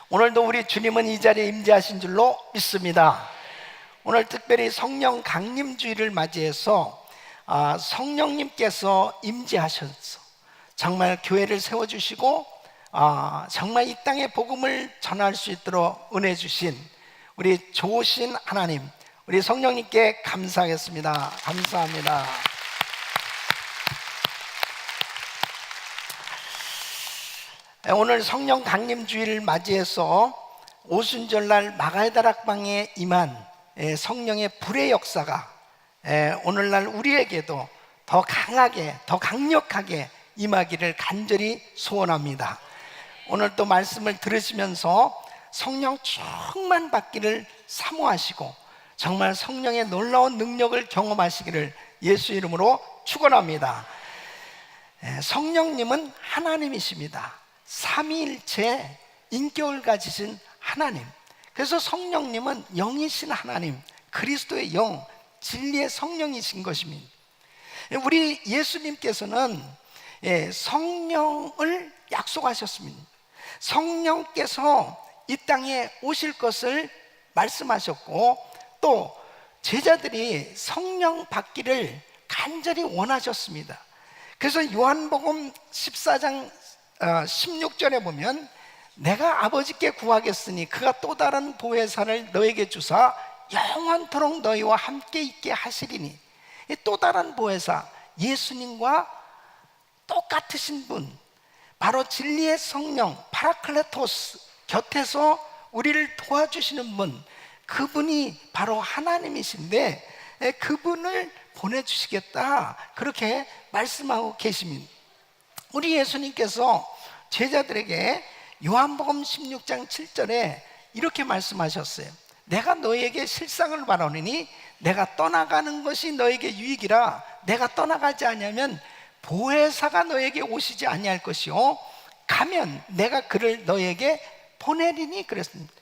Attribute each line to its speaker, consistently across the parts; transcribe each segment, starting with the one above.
Speaker 1: 오늘도 우리 주님은 이 자리에 임재하신 줄로 믿습니다. 오늘 특별히 성령 강림주의를 맞이해서 성령님께서 임재하셔서 정말 교회를 세워주시고 정말 이 땅에 복음을 전할 수 있도록 은혜 주신 우리 좋으신 하나님, 우리 성령님께 감사하겠습니다. 감사합니다. 오늘 성령 강림주의를 맞이해서 오순절날 마가의 다락방에 임한 성령의 불의 역사가 오늘날 우리에게도 더 강하게, 더 강력하게 임하기를 간절히 소원합니다. 오늘 또 말씀을 들으시면서 성령 충만 받기를 사모하시고 정말 성령의 놀라운 능력을 경험하시기를 예수 이름으로 축원합니다. 성령님은 하나님이십니다. 삼위일체 인격을 가지신 하나님. 그래서 성령님은 영이신 하나님, 그리스도의 영, 진리의 성령이신 것입니다. 우리 예수님께서는 성령을 약속하셨습니다. 성령께서 이 땅에 오실 것을 말씀하셨고 또 제자들이 성령 받기를 간절히 원하셨습니다. 그래서 요한복음 14장 16절에 보면 내가 아버지께 구하겠으니 그가 또 다른 보혜사를 너에게 주사 영원토록 너희와 함께 있게 하시리니, 이 또 다른 보혜사, 예수님과 똑같으신 분, 바로 진리의 성령 파라클레토스, 곁에서 우리를 도와주시는 분, 그분이 바로 하나님이신데 그분을 보내주시겠다, 그렇게 말씀하고 계십니다. 우리 예수님께서 제자들에게 요한복음 16장 7절에 이렇게 말씀하셨어요. 내가 너희에게 실상을 말하노니 내가 떠나가는 것이 너에게 유익이라. 내가 떠나가지 않으면 보혜사가 너에게 오시지 아니할 것이요 가면 내가 그를 너에게 보내리니 그랬습니다.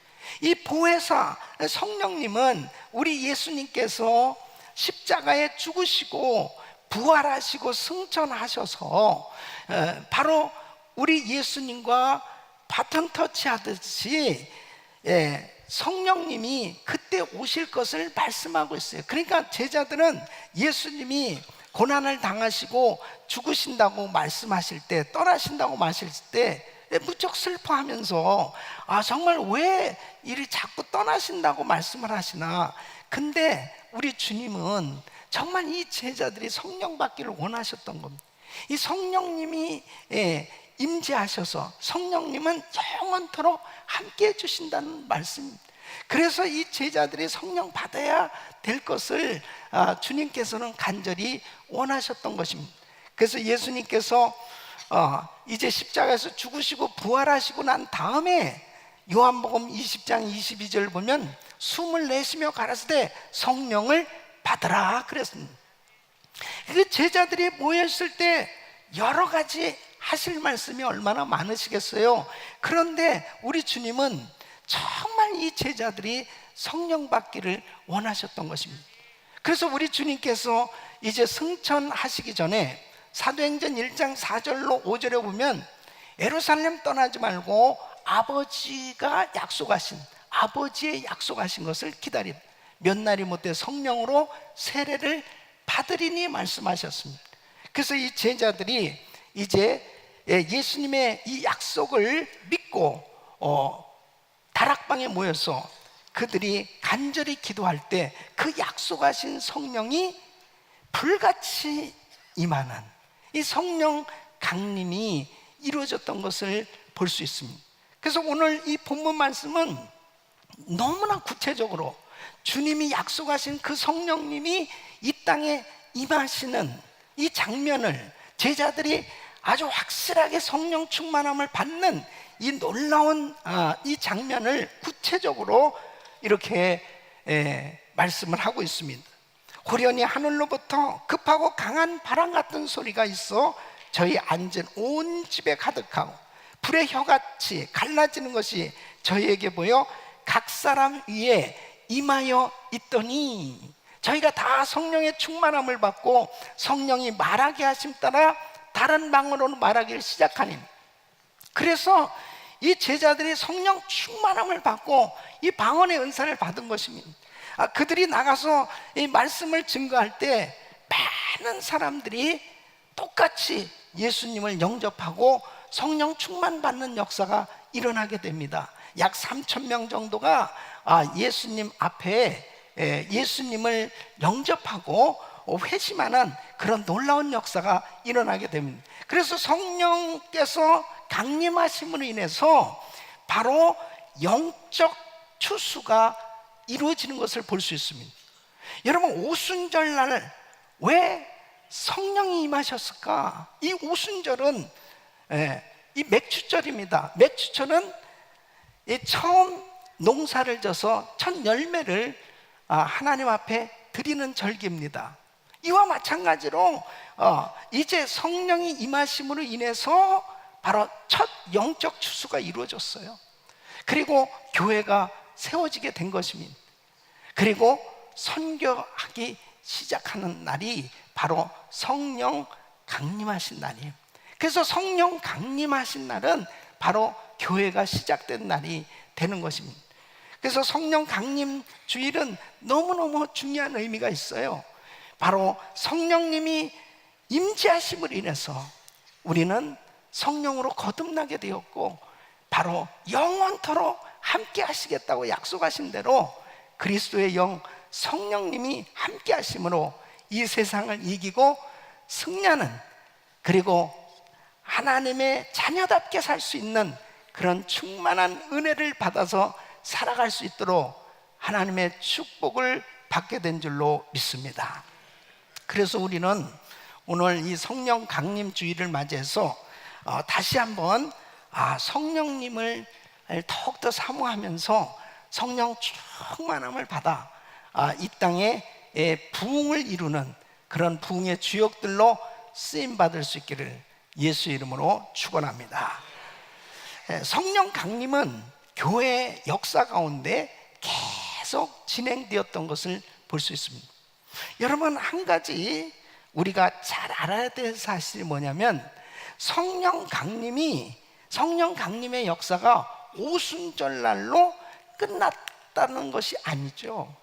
Speaker 1: 이 보혜사 성령님은 우리 예수님께서 십자가에 죽으시고 부활하시고 승천하셔서 바로 우리 예수님과 바톤 터치 하듯이 성령님이 그때 오실 것을 말씀하고 있어요. 그러니까 제자들은 예수님이 고난을 당하시고 죽으신다고 말씀하실 때, 떠나신다고 말하실 때 무척 슬퍼하면서 정말 왜 이리 자꾸 떠나신다고 말씀을 하시나. 근데 우리 주님은 정말 이 제자들이 성령 받기를 원하셨던 겁니다. 이 성령님이 임재하셔서 성령님은 영원토록 함께 해주신다는 말씀입니다. 그래서 이 제자들이 성령 받아야 될 것을 주님께서는 간절히 원하셨던 것입니다. 그래서 예수님께서 이제 십자가에서 죽으시고 부활하시고 난 다음에 요한복음 20장 22절 보면 숨을 내쉬며 가라사대 성령을 받으라 그랬습니다. 그 제자들이 모였을 때 여러 가지 하실 말씀이 얼마나 많으시겠어요. 그런데 우리 주님은 정말 이 제자들이 성령 받기를 원하셨던 것입니다. 그래서 우리 주님께서 이제 승천하시기 전에 사도행전 1장 4절로 5절에 보면 예루살렘 떠나지 말고 아버지가 약속하신, 아버지의 약속하신 것을 기다리라. 몇 날이 못해 성령으로 세례를 받으리니 말씀하셨습니다. 그래서 이 제자들이 이제 예수님의 이 약속을 믿고 다락방에 모여서 그들이 간절히 기도할 때 그 약속하신 성령이 불같이 임하는 이 성령 강림이 이루어졌던 것을 볼 수 있습니다. 그래서 오늘 이 본문 말씀은 너무나 구체적으로 주님이 약속하신 그 성령님이 이 땅에 임하시는 이 장면을 제자들이 아주 확실하게 성령 충만함을 받는 이 놀라운 이 장면을 구체적으로 이렇게 말씀을 하고 있습니다. 호련히 하늘로부터 급하고 강한 바람 같은 소리가 있어 저희 앉은 온 집에 가득하고 불의 혀같이 갈라지는 것이 저희에게 보여 각 사람 위에 임하여 있더니, 저희가 다 성령의 충만함을 받고 성령이 말하게 하심 따라 다른 방언으로 말하기를 시작하니, 그래서 이 제자들이 성령 충만함을 받고 이 방언의 은사를 받은 것입니다. 그들이 나가서 이 말씀을 증거할 때 많은 사람들이 똑같이 예수님을 영접하고 성령 충만 받는 역사가 일어나게 됩니다. 약 3,000명 정도가 예수님 앞에 예수님을 영접하고 회심하는 그런 놀라운 역사가 일어나게 됩니다. 그래서 성령께서 강림하심으로 인해서 바로 영적 추수가 이루어지는 것을 볼 수 있습니다. 여러분, 오순절날 왜 성령이 임하셨을까? 이 오순절은 이 맥추절입니다. 맥추절은 처음 농사를 져서 첫 열매를 하나님 앞에 드리는 절기입니다. 이와 마찬가지로 이제 성령이 임하심으로 인해서 바로 첫 영적 추수가 이루어졌어요. 그리고 교회가 세워지게 된 것입니다. 그리고 선교하기 시작하는 날이 바로 성령 강림하신 날이에요. 그래서 성령 강림하신 날은 바로 교회가 시작된 날이 되는 것입니다. 그래서 성령 강림 주일은 너무너무 중요한 의미가 있어요. 바로 성령님이 임재하심으로 인해서 우리는 성령으로 거듭나게 되었고, 바로 영원토록 함께 하시겠다고 약속하신 대로 그리스도의 영 성령님이 함께 하심으로 이 세상을 이기고 승리하는, 그리고 하나님의 자녀답게 살 수 있는 그런 충만한 은혜를 받아서 살아갈 수 있도록 하나님의 축복을 받게 된 줄로 믿습니다. 그래서 우리는 오늘 이 성령 강림 주일을 맞이해서 다시 한번 성령님을 더욱더 사모하면서 성령 충만함을 받아 이 땅에 부흥을 이루는 그런 부흥의 주역들로 쓰임받을 수 있기를 예수 이름으로 축원합니다. 성령 강림은 교회 역사 가운데 계속 진행되었던 것을 볼 수 있습니다. 여러분, 한 가지 우리가 잘 알아야 될 사실이 뭐냐면, 성령 강림의 역사가 오순절날로 끝났다는 것이 아니죠.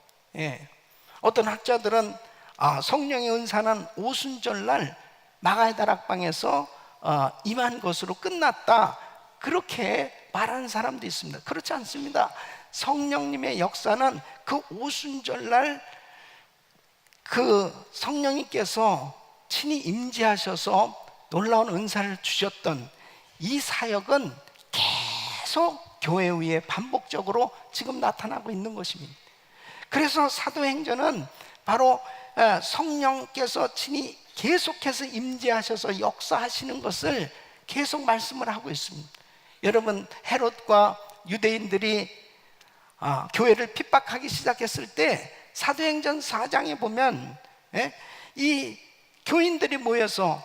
Speaker 1: 어떤 학자들은 성령의 은사는 오순절날 마가의 다락방에서 임한 것으로 끝났다, 그렇게 말하는 사람도 있습니다. 그렇지 않습니다. 성령님의 역사는 그 오순절날 그 성령님께서 친히 임재하셔서 놀라운 은사를 주셨던 이 사역은 계속 교회 위에 반복적으로 지금 나타나고 있는 것입니다. 그래서 사도행전은 바로 성령께서 친히 계속해서 임재하셔서 역사하시는 것을 계속 말씀을 하고 있습니다. 여러분, 헤롯과 유대인들이 교회를 핍박하기 시작했을 때 사도행전 4장에 보면 이 교인들이 모여서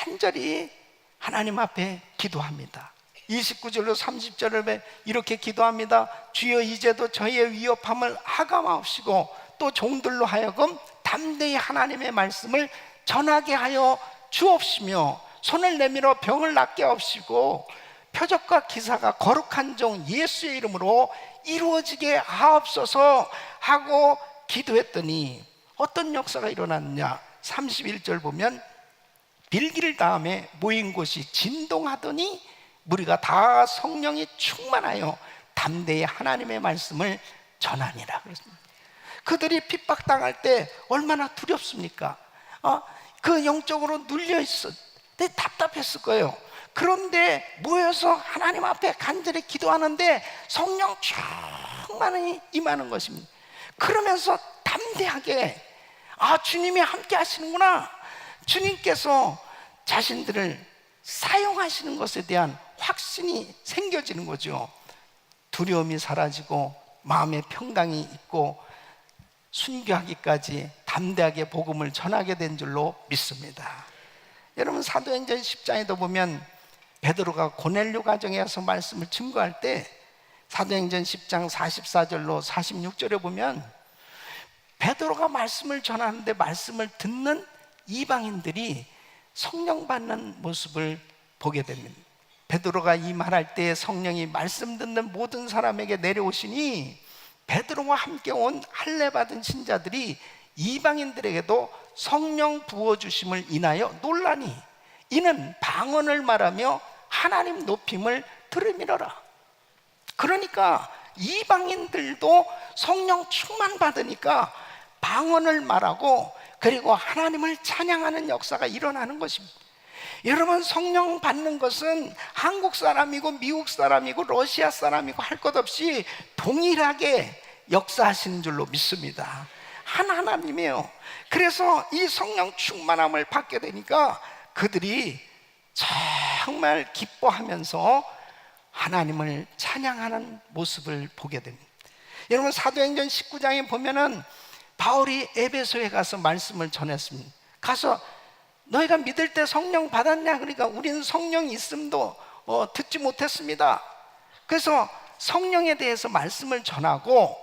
Speaker 1: 간절히 하나님 앞에 기도합니다. 29절로 30절에 이렇게 기도합니다. 주여, 이제도 저희의 위협함을 하감하옵시고 또 종들로 하여금 담대히 하나님의 말씀을 전하게 하여 주옵시며 손을 내밀어 병을 낫게 하옵시고 표적과 기사가 거룩한 종 예수의 이름으로 이루어지게 하옵소서 하고 기도했더니 어떤 역사가 일어났느냐. 31절 보면 빌기를 다음에 모인 곳이 진동하더니 무리가 다 성령이 충만하여 담대히 하나님의 말씀을 전하니라 그랬습니다. 그들이 핍박당할 때 얼마나 두렵습니까? 그 영적으로 눌려있어 답답했을 거예요. 그런데 모여서 하나님 앞에 간절히 기도하는데 성령 충만히 임하는 것입니다. 그러면서 담대하게 주님이 함께 하시는구나, 주님께서 자신들을 사용하시는 것에 대한 확신이 생겨지는 거죠. 두려움이 사라지고 마음의 평강이 있고 순교하기까지 담대하게 복음을 전하게 된 줄로 믿습니다. 여러분, 사도행전 10장에도 보면 베드로가 고넬료 가정에 와서 말씀을 증거할 때 사도행전 10장 44절로 46절에 보면 베드로가 말씀을 전하는데 말씀을 듣는 이방인들이 성령 받는 모습을 보게 됩니다. 베드로가 이 말할 때 성령이 말씀 듣는 모든 사람에게 내려오시니 베드로와 함께 온 할례 받은 신자들이 이방인들에게도 성령 부어주심을 인하여 놀라니 이는 방언을 말하며 하나님 높임을 들음이러라. 그러니까 이방인들도 성령 충만 받으니까 방언을 말하고 그리고 하나님을 찬양하는 역사가 일어나는 것입니다. 여러분, 성령 받는 것은 한국 사람이고 미국 사람이고 러시아 사람이고 할 것 없이 동일하게 역사하시는 줄로 믿습니다. 하나님이에요. 그래서 이 성령 충만함을 받게 되니까 그들이 정말 기뻐하면서 하나님을 찬양하는 모습을 보게 됩니다. 여러분, 사도행전 19장에 보면은 바울이 에베소에 가서 말씀을 전했습니다. 가서 너희가 믿을 때 성령 받았냐? 그러니까 우리는 성령이 있음도 듣지 못했습니다. 그래서 성령에 대해서 말씀을 전하고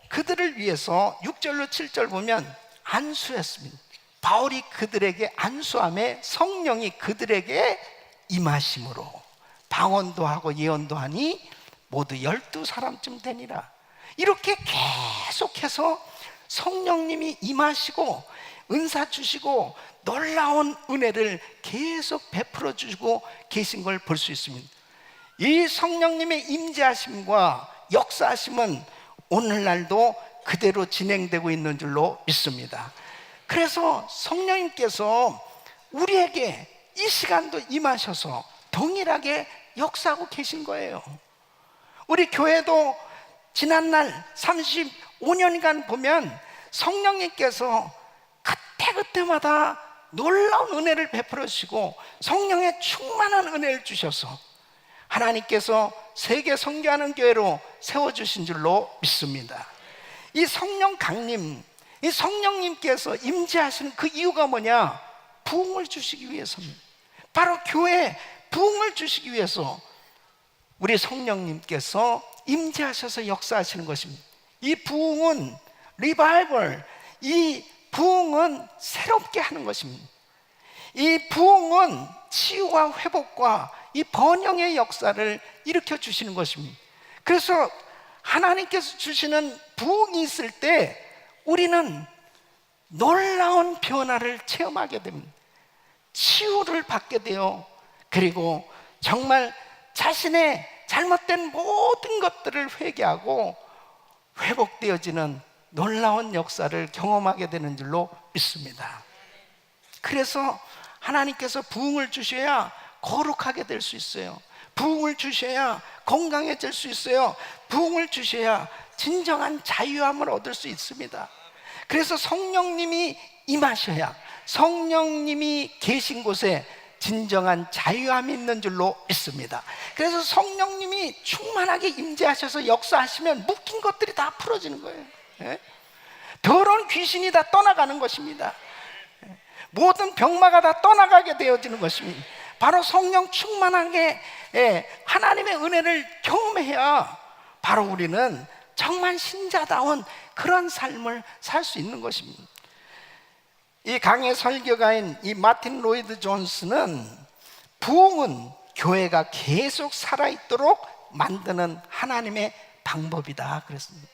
Speaker 1: 그들을 위해서 6절로 7절 보면 안수했습니다. 바울이 그들에게 안수함에 성령이 그들에게 임하심으로 방언도 하고 예언도 하니 모두 12사람쯤 되니라. 이렇게 계속해서 성령님이 임하시고 은사 주시고 놀라운 은혜를 계속 베풀어 주시고 계신 걸 볼 수 있습니다. 이 성령님의 임재하심과 역사하심은 오늘날도 그대로 진행되고 있는 줄로 믿습니다. 그래서 성령님께서 우리에게 이 시간도 임하셔서 동일하게 역사하고 계신 거예요. 우리 교회도 지난날 35년간 보면 성령님께서 그때마다 놀라운 은혜를 베풀어 주시고 성령의 충만한 은혜를 주셔서 하나님께서 세계 선교하는 교회로 세워주신 줄로 믿습니다. 이 성령 강림, 이 성령님께서 임재하시는 그 이유가 뭐냐? 부흥을 주시기 위해서입니다. 바로 교회에 부흥을 주시기 위해서 우리 성령님께서 임재하셔서 역사하시는 것입니다. 이 부흥은 리바이벌, 이 부흥은 새롭게 하는 것입니다. 이 부흥은 치유와 회복과 이 번영의 역사를 일으켜 주시는 것입니다. 그래서 하나님께서 주시는 부흥이 있을 때 우리는 놀라운 변화를 체험하게 됩니다. 치유를 받게 돼요. 그리고 정말 자신의 잘못된 모든 것들을 회개하고 회복되어지는 놀라운 역사를 경험하게 되는 줄로 믿습니다. 그래서 하나님께서 부흥을 주셔야 거룩하게 될 수 있어요. 부흥을 주셔야 건강해질 수 있어요. 부흥을 주셔야 진정한 자유함을 얻을 수 있습니다. 그래서 성령님이 임하셔야 성령님이 계신 곳에 진정한 자유함이 있는 줄로 믿습니다. 그래서 성령님이 충만하게 임재하셔서 역사하시면 묶인 것들이 다 풀어지는 거예요. 예? 더러운 귀신이 다 떠나가는 것입니다. 모든 병마가 다 떠나가게 되어지는 것입니다. 바로 성령 충만하게 하나님의 은혜를 경험해야 바로 우리는 정말 신자다운 그런 삶을 살 수 있는 것입니다. 이 강의 설교가인 이 마틴 로이드 존스는 부흥은 교회가 계속 살아있도록 만드는 하나님의 방법이다 그랬습니다.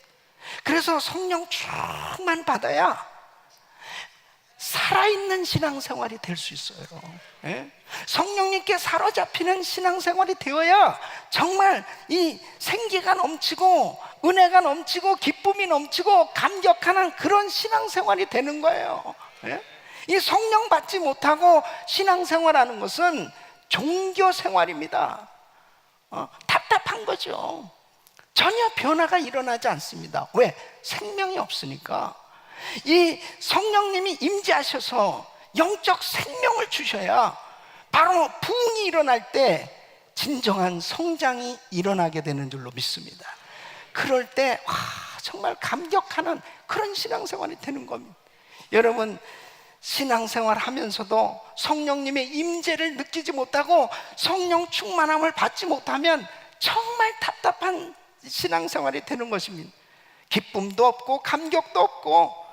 Speaker 1: 그래서 성령 충만 받아야 살아있는 신앙생활이 될 수 있어요. 예? 성령님께 사로잡히는 신앙생활이 되어야 정말 이 생기가 넘치고 은혜가 넘치고 기쁨이 넘치고 감격하는 그런 신앙생활이 되는 거예요. 예? 이 성령 받지 못하고 신앙생활하는 것은 종교생활입니다. 답답한 거죠. 전혀 변화가 일어나지 않습니다. 왜? 생명이 없으니까. 이 성령님이 임재하셔서 영적 생명을 주셔야 바로 부흥이 일어날 때 진정한 성장이 일어나게 되는 줄로 믿습니다. 그럴 때 정말 감격하는 그런 신앙생활이 되는 겁니다. 여러분, 신앙생활 하면서도 성령님의 임재를 느끼지 못하고 성령 충만함을 받지 못하면 정말 답답한 신앙생활이 되는 것입니다. 기쁨도 없고 감격도 없고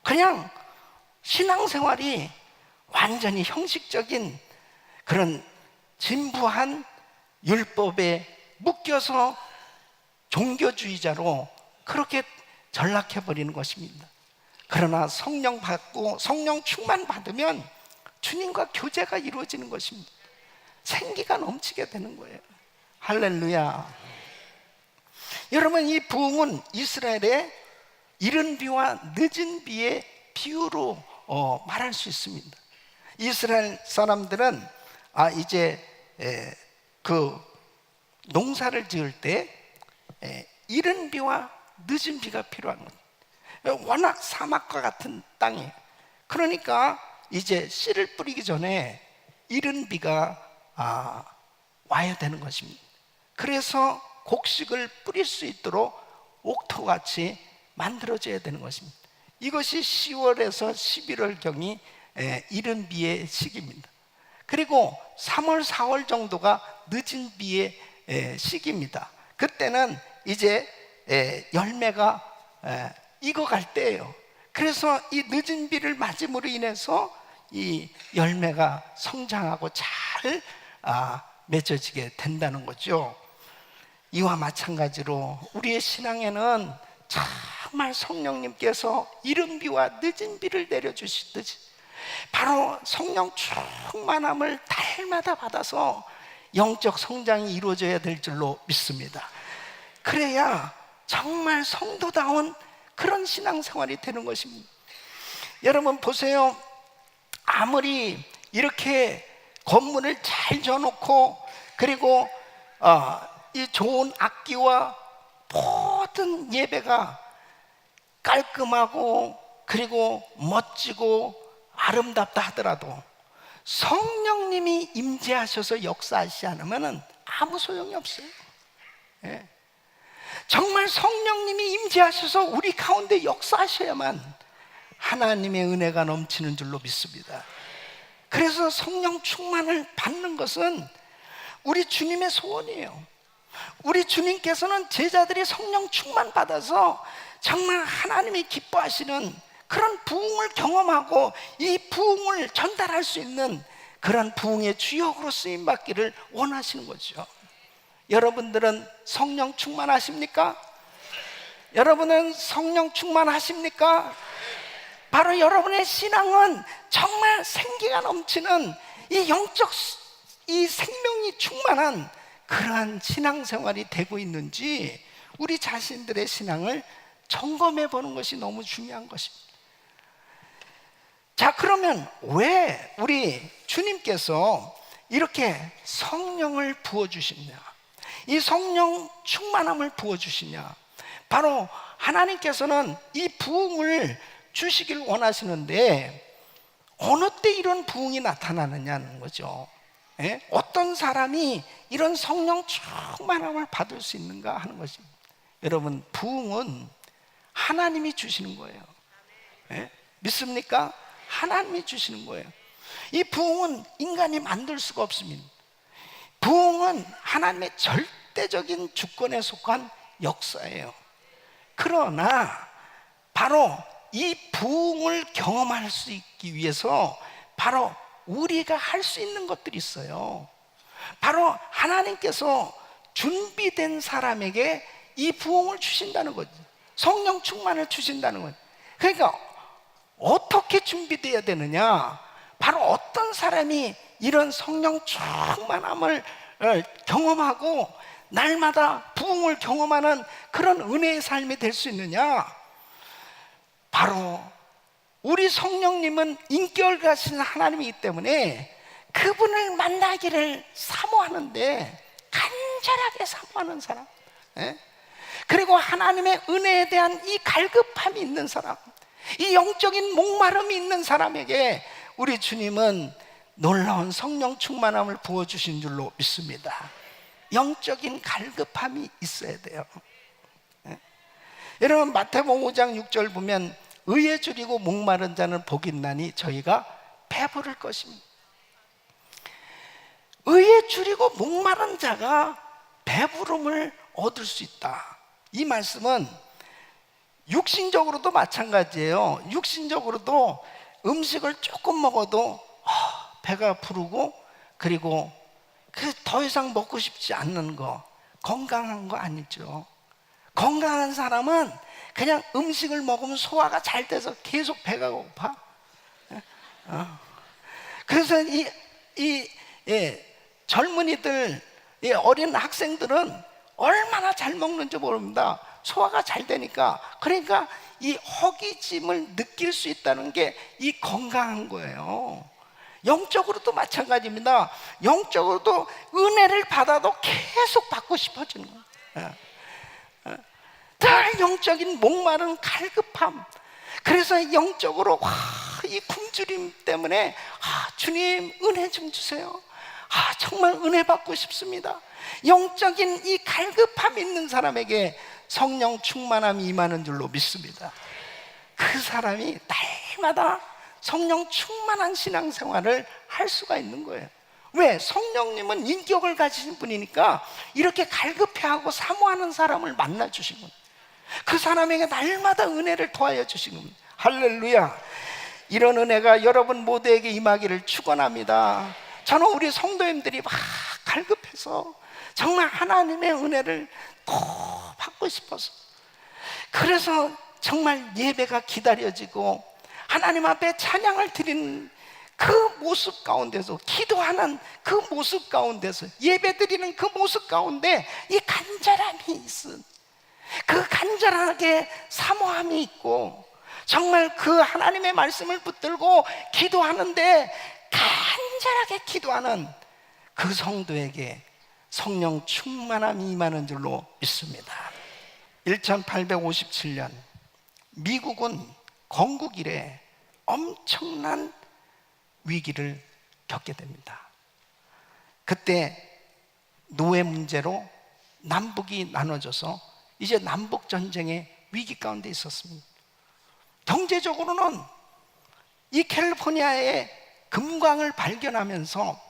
Speaker 1: 그냥 신앙생활이 완전히 형식적인 그런 진부한 율법에 묶여서 종교주의자로 그렇게 전락해버리는 것입니다. 그러나 성령 받고 성령 충만 받으면 주님과 교제가 이루어지는 것입니다. 생기가 넘치게 되는 거예요. 할렐루야. 여러분, 이 부흥은 이스라엘의 이른 비와 늦은 비의 비유로 말할 수 있습니다. 이스라엘 사람들은 이제 그 농사를 지을 때 이른 비와 늦은 비가 필요한 거예요. 워낙 사막과 같은 땅이에요. 그러니까 이제 씨를 뿌리기 전에 이른 비가 와야 되는 것입니다. 그래서 곡식을 뿌릴 수 있도록 옥토같이 만들어져야 되는 것입니다. 이것이 10월에서 11월경이 이른 비의 시기입니다. 그리고 3월, 4월 정도가 늦은 비의 시기입니다. 그때는 이제 열매가 익어갈 때예요. 그래서 이 늦은 비를 맞음으로 인해서 이 열매가 성장하고 잘 맺어지게 된다는 거죠. 이와 마찬가지로 우리의 신앙에는 정말 성령님께서 이른 비와 늦은 비를 내려주시듯이 바로 성령 충만함을 달마다 받아서 영적 성장이 이루어져야 될 줄로 믿습니다. 그래야 정말 성도다운 그런 신앙생활이 되는 것입니다. 여러분 보세요. 아무리 이렇게 건물을 잘 지어놓고 그리고 이 좋은 악기와 모든 예배가 깔끔하고 그리고 멋지고 아름답다 하더라도 성령님이 임재하셔서 역사하시지 않으면 아무 소용이 없어요. 정말 성령님이 임재하셔서 우리 가운데 역사하셔야만 하나님의 은혜가 넘치는 줄로 믿습니다. 그래서 성령 충만을 받는 것은 우리 주님의 소원이에요. 우리 주님께서는 제자들이 성령 충만 받아서 정말 하나님이 기뻐하시는 그런 부흥을 경험하고 이 부흥을 전달할 수 있는 그런 부흥의 주역으로 쓰임받기를 원하시는 거죠. 여러분들은 성령 충만하십니까? 여러분은 성령 충만하십니까? 바로 여러분의 신앙은 정말 생기가 넘치는 이 영적 이 생명이 충만한 그러한 신앙생활이 되고 있는지 우리 자신들의 신앙을 점검해 보는 것이 너무 중요한 것입니다. 자, 그러면 왜 우리 주님께서 이렇게 성령을 부어주시냐, 이 성령 충만함을 부어주시냐? 바로 하나님께서는 이 부흥을 주시길 원하시는데 어느 때 이런 부흥이 나타나느냐는 거죠. 어떤 사람이 이런 성령 충만함을 받을 수 있는가 하는 것입니다. 여러분, 부흥은 하나님이 주시는 거예요. 믿습니까? 하나님이 주시는 거예요. 이 부흥은 인간이 만들 수가 없습니다. 부흥은 하나님의 절대적인 주권에 속한 역사예요. 그러나 바로 이 부흥을 경험할 수 있기 위해서 바로 우리가 할 수 있는 것들이 있어요. 바로 하나님께서 준비된 사람에게 이 부흥을 주신다는 거죠. 성령 충만을 주신다는 거죠. 그러니까 어떻게 준비되어야 되느냐? 바로 어떤 사람이 이런 성령 충만함을 경험하고 날마다 부흥을 경험하는 그런 은혜의 삶이 될 수 있느냐? 바로 우리 성령님은 인격하신 하나님이기 때문에 그분을 만나기를 사모하는데 간절하게 사모하는 사람, 그리고 하나님의 은혜에 대한 이 갈급함이 있는 사람, 이 영적인 목마름이 있는 사람에게 우리 주님은 놀라운 성령 충만함을 부어주신 줄로 믿습니다. 영적인 갈급함이 있어야 돼요. 여러분, 마태복음 5장 6절 보면 의에 줄이고 목마른 자는 복이 있나니 저희가 배부를 것입니다. 의에 줄이고 목마른 자가 배부름을 얻을 수 있다. 이 말씀은 육신적으로도 마찬가지예요. 육신적으로도 음식을 조금 먹어도 배가 부르고, 그리고 그 더 이상 먹고 싶지 않는 거, 건강한 거 아니죠. 건강한 사람은 그냥 음식을 먹으면 소화가 잘 돼서 계속 배가 고파. 그래서 젊은이들, 어린 학생들은 얼마나 잘 먹는지 모릅니다. 소화가 잘 되니까. 그러니까 이 허기짐을 느낄 수 있다는 게 이 건강한 거예요. 영적으로도 마찬가지입니다. 영적으로도 은혜를 받아도 계속 받고 싶어지는 거예요. 늘 영적인 목마른 갈급함. 그래서 영적으로 이 굶주림 때문에 주님 은혜 좀 주세요. 정말 은혜 받고 싶습니다. 영적인 이 갈급함 있는 사람에게 성령 충만함이 임하는 줄로 믿습니다. 그 사람이 날마다 성령 충만한 신앙생활을 할 수가 있는 거예요. 왜? 성령님은 인격을 가지신 분이니까 이렇게 갈급해하고 사모하는 사람을 만나 주신 겁니다. 그 사람에게 날마다 은혜를 더하여 주신 겁니다. 할렐루야. 이런 은혜가 여러분 모두에게 임하기를 축원합니다. 저는 우리 성도님들이 막 갈급해서 정말 하나님의 은혜를 더 받고 싶어서, 그래서 정말 예배가 기다려지고 하나님 앞에 찬양을 드리는 그 모습 가운데서, 기도하는 그 모습 가운데서, 예배 드리는 그 모습 가운데 이 간절함이 있은, 그 간절하게 사모함이 있고, 정말 그 하나님의 말씀을 붙들고 기도하는데 간절하게 기도하는 그 성도에게 성령 충만함이 임하는 줄로 믿습니다. 1857년 미국은 건국 이래 엄청난 위기를 겪게 됩니다. 그때 노예 문제로 남북이 나눠져서 이제 남북 전쟁의 위기 가운데 있었습니다. 경제적으로는 이 캘리포니아의 금광을 발견하면서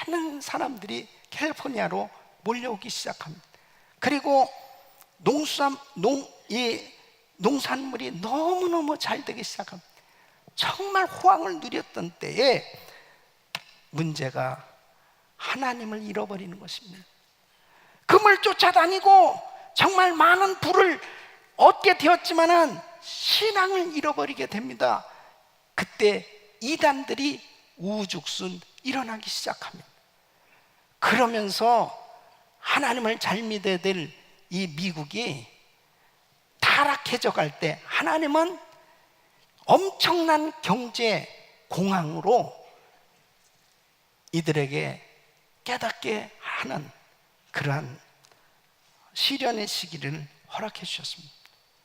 Speaker 1: 많은 사람들이 캘리포니아로 몰려오기 시작합니다. 그리고 농산물이 너무너무 잘 되기 시작합니다. 정말 호황을 누렸던 때에 문제가 하나님을 잃어버리는 것입니다. 금을 쫓아다니고 정말 많은 부를 얻게 되었지만은 신앙을 잃어버리게 됩니다. 그때 이단들이 우후죽순 일어나기 시작합니다. 그러면서 하나님을 잘 믿어야 될 이 미국이 타락해져 갈 때 하나님은 엄청난 경제 공황으로 이들에게 깨닫게 하는 그러한 시련의 시기를 허락해 주셨습니다.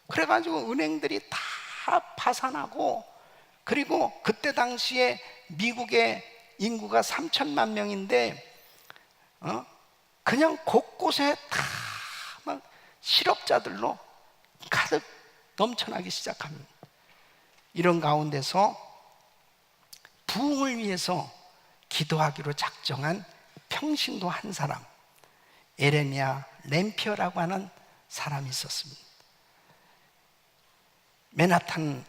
Speaker 1: 그래가지고 은행들이 다 파산하고, 그리고 그때 당시에 미국의 인구가 3천만 명인데 그냥 곳곳에 다 막 실업자들로 가득 넘쳐나기 시작합니다. 이런 가운데서 부흥을 위해서 기도하기로 작정한 평신도 한 사람, 에레미야 램피어라고 하는 사람이 있었습니다. 맨하탄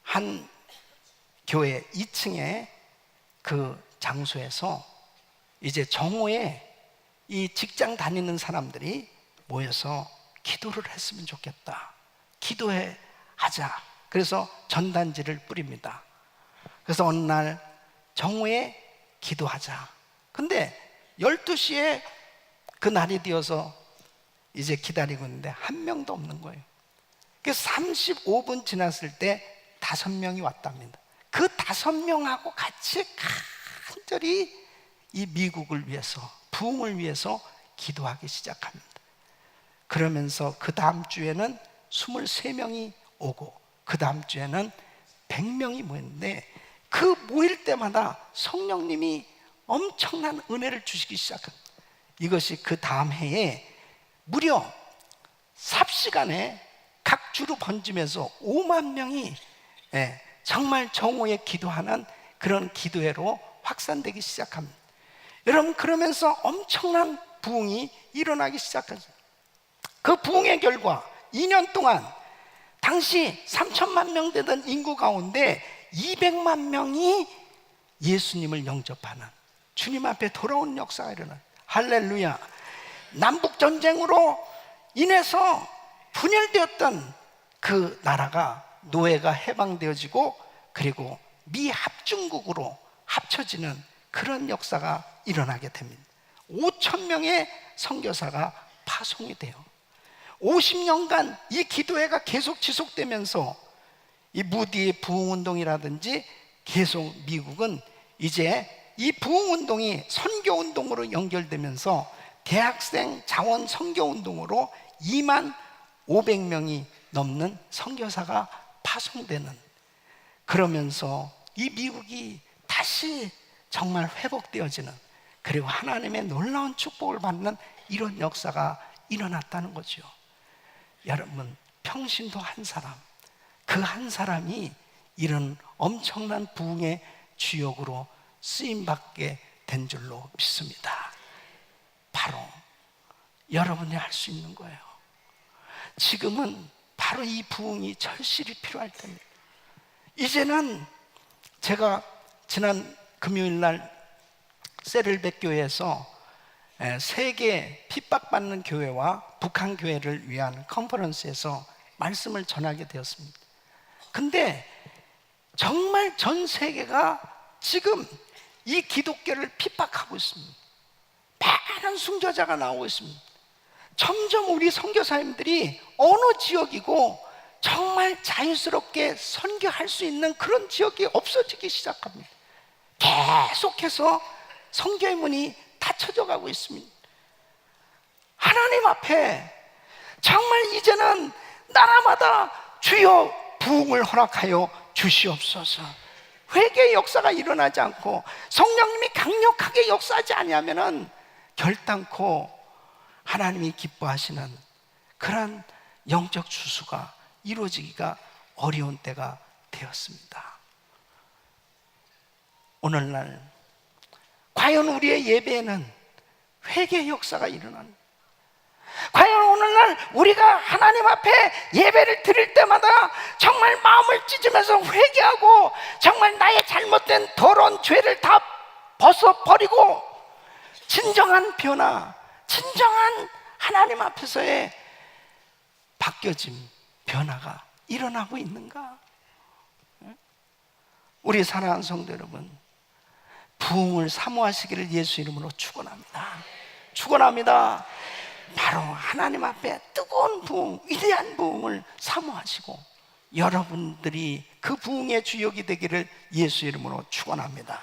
Speaker 1: 한 교회 2층에 그 장소에서 이제 정오에 이 직장 다니는 사람들이 모여서 기도를 했으면 좋겠다. 기도해 하자. 그래서 전단지를 뿌립니다. 그래서 어느 날 정오에 기도하자. 근데 12시에 그 날이 되어서 이제 기다리고 있는데 한 명도 없는 거예요. 그래서 35분 지났을 때 5명이 왔답니다. 그 5명하고 같이 간절히 이 미국을 위해서, 부흥을 위해서 기도하기 시작합니다. 그러면서 그 다음 주에는 23명이 오고, 그 다음 주에는 100명이 모였는데, 그 모일 때마다 성령님이 엄청난 은혜를 주시기 시작합니다. 이것이 그 다음 해에 무려 삽시간에 각 주로 번지면서 5만 명이 정말 정오에 기도하는 그런 기도회로 확산되기 시작합니다. 여러분, 그러면서 엄청난 부흥이 일어나기 시작합니다. 그 부흥의 결과 2년 동안 당시 3천만 명 되던 인구 가운데 200만 명이 예수님을 영접하는, 주님 앞에 돌아온 역사가 일어난, 할렐루야. 남북전쟁으로 인해서 분열되었던 그 나라가 노예가 해방되어지고, 그리고 미합중국으로 합쳐지는 그런 역사가 일어나게 됩니다. 5천 명의 선교사가 파송이 돼요. 50년간 이 기도회가 계속 지속되면서 이 무디의 부흥운동이라든지 계속 미국은 이제 이 부흥운동이 선교운동으로 연결되면서 대학생 자원 선교운동으로 2만 500명이 넘는 선교사가 파송되는, 그러면서 이 미국이 다시 정말 회복되어지는, 그리고 하나님의 놀라운 축복을 받는 이런 역사가 일어났다는 거죠. 여러분, 평신도 한 사람, 그 한 사람이 이런 엄청난 부흥의 주역으로 쓰임받게 된 줄로 믿습니다. 바로 여러분이 할 수 있는 거예요. 지금은 바로 이 부흥이 절실히 필요할 때입니다. 이제는 제가 지난 금요일 날 세를백 교회에서 세계 핍박받는 교회와 북한 교회를 위한 컨퍼런스에서 말씀을 전하게 되었습니다. 근데 정말 전 세계가 지금 이 기독교를 핍박하고 있습니다. 많은 순교자가 나오고 있습니다. 점점 우리 선교사님들이 어느 지역이고 정말 자유스럽게 선교할 수 있는 그런 지역이 없어지기 시작합니다. 계속해서 선교의 문이 닫혀져 가고 있습니다. 하나님 앞에 정말 이제는 나라마다 주여 부흥을 허락하여 주시옵소서. 회개의 역사가 일어나지 않고 성령님이 강력하게 역사하지 아니하면은 결단코 하나님이 기뻐하시는 그런 영적 추수가 이루어지기가 어려운 때가 되었습니다. 오늘날 과연 우리의 예배에는 회개의 역사가 일어납니다. 과연 오늘날 우리가 하나님 앞에 예배를 드릴 때마다 정말 마음을 찢으면서 회개하고 정말 나의 잘못된 더러운 죄를 다 벗어버리고 진정한 변화, 진정한 하나님 앞에서의 바뀌어짐, 변화가 일어나고 있는가? 우리 사랑하는 성도 여러분, 부흥을 사모하시기를 예수 이름으로 축원합니다. 축원합니다. 바로 하나님 앞에 뜨거운 부흥, 위대한 부흥을 사모하시고 여러분들이 그 부흥의 주역이 되기를 예수 이름으로 축원합니다.